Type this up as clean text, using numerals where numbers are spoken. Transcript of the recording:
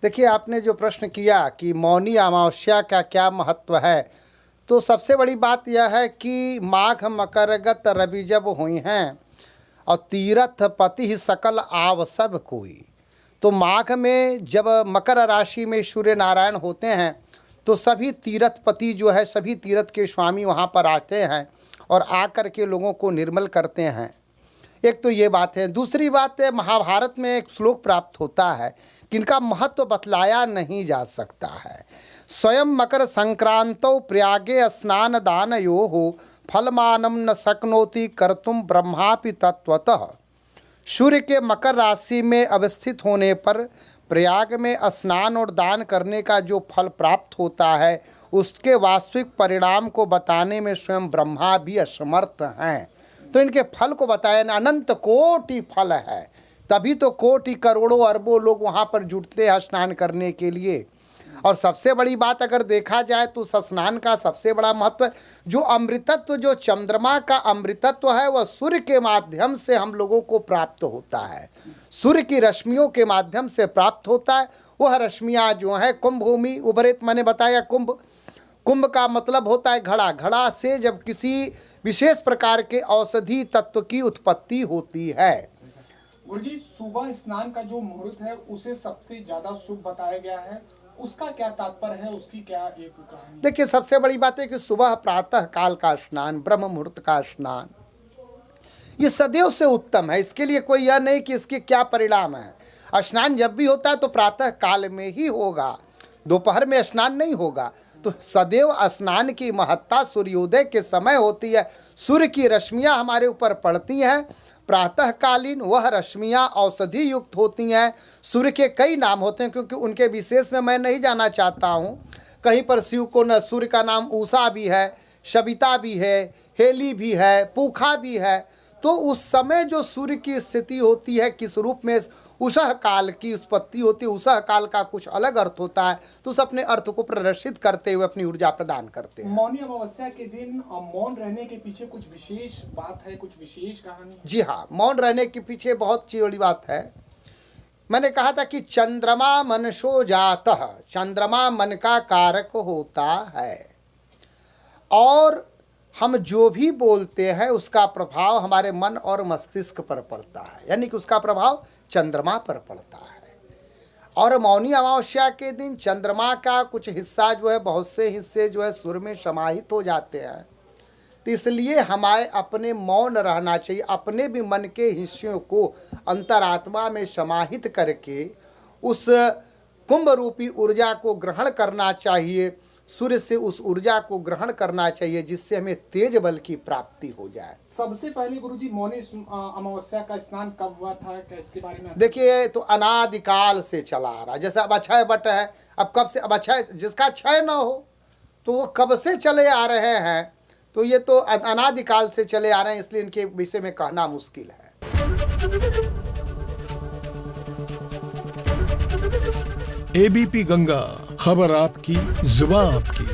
देखिए, आपने जो प्रश्न किया कि मौनी अमावस्या का क्या महत्व है, तो सबसे बड़ी बात यह है कि माघ मकरगत रवि जब हुई हैं और तीरथ पति ही सकल आव सब कोई। तो माघ में जब मकर राशि में सूर्य नारायण होते हैं तो सभी तीर्थपति जो है, सभी तीर्थ के स्वामी वहाँ पर आते हैं और आकर के लोगों को निर्मल करते हैं। एक तो ये बात है। दूसरी बात है, महाभारत में एक श्लोक प्राप्त होता है कि इनका महत्व बतलाया नहीं जा सकता है। स्वयं मकर संक्रांतौ प्रयागे स्नान दानयोः फलमानं न शक्नोति कर्तुम ब्रह्मापि तत्वतः। सूर्य के मकर राशि में अवस्थित होने पर प्रयाग में स्नान और दान करने का जो फल प्राप्त होता है, उसके वास्तविक परिणाम को बताने में स्वयं ब्रह्मा भी असमर्थ हैं। तो इनके फल को बताया ना, अनंत कोटि फल है, तभी तो कोटि करोड़ों अरबों लोग वहाँ पर जुटते हैं स्नान करने के लिए। और सबसे बड़ी बात अगर देखा जाए तो स्नान का सबसे बड़ा महत्व है, जो अमृतत्व, जो चंद्रमा का अमृतत्व है, वह सूर्य के माध्यम से हम लोगों को प्राप्त होता है। सूर्य की रश्मियों के माध्यम से प्राप्त होता है। वह रश्मियाँ जो है कुंभ भूमि उभरित, मैंने बताया कुंभ का मतलब होता है घड़ा। घड़ा से जब किसी विशेष प्रकार के औषधि तत्व की उत्पत्ति होती है। गुरुजी, सुबह स्नान का जो मुहूर्त है उसे सबसे ज्यादा शुभ बताया गया है, उसका क्या तात्पर्य है, उसकी क्या एक कहानी? देखिए, सबसे बड़ी बात है कि सुबह प्रातः काल का स्नान, ब्रह्म मुहूर्त का स्नान, ये सदैव से उत्तम है। इसके लिए कोई यह नहीं कि इसके क्या परिणाम है। स्नान जब भी होता है तो प्रातः काल में ही होगा, दोपहर में स्नान नहीं होगा। तो सदैव स्नान की महत्ता सूर्योदय के समय होती है। सूर्य की रश्मियाँ हमारे ऊपर पड़ती हैं प्रातःकालीन, वह रश्मियाँ औषधि युक्त होती हैं। सूर्य के कई नाम होते हैं, क्योंकि उनके विशेष में मैं नहीं जाना चाहता हूँ। कहीं पर शिव को न सूर्य का नाम उषा भी है, सविता भी है, हेली भी है, पूखा भी है। तो उस समय जो सूर्य की स्थिति होती है, किस रूप में उषः काल की उत्पत्ति होती है, उषः काल का कुछ अलग अर्थ होता है, तो उस अपने अर्थ को प्रदर्शित करते हुए अपनी ऊर्जा प्रदान करते हैं। मौनी अमावस्या के दिन मौन रहने के पीछे कुछ विशेष बात है, कुछ विशेष कहानी है? जी हाँ, मौन रहने के पीछे बहुत अच्छी बड़ी बात है। मैंने कहा था कि चंद्रमा मनसो जातः, चंद्रमा मन का कारक होता है और हम जो भी बोलते हैं उसका प्रभाव हमारे मन और मस्तिष्क पर पड़ता है, यानी कि उसका प्रभाव चंद्रमा पर पड़ता है। और मौनी अमावस्या के दिन चंद्रमा का कुछ हिस्सा जो है, बहुत से हिस्से जो है सूर्य में समाहित हो जाते हैं। तो इसलिए हमारे अपने मौन रहना चाहिए, अपने भी मन के हिस्सों को अंतरात्मा में समाहित करके उस कुंभ रूपी ऊर्जा को ग्रहण करना चाहिए। सूर्य से उस ऊर्जा को ग्रहण करना चाहिए, जिससे हमें तेज बल की प्राप्ति हो जाए। सबसे पहले गुरुजी, मौनी अमावस्या का स्नान कब हुआ था, क्या इसके बारे में? देखिए, तो अनादिकाल से चला आ रहा। जैसे अब अक्षय वट है, अब कब से, अब अक्षय जिसका क्षय न हो तो वो कब से चले आ रहे हैं। तो ये तो अनादिकाल से चले आ रहे हैं, इसलिए इनके विषय में कहना मुश्किल है। एबीपी गंगा, खबर आपकी, जुबान आपकी।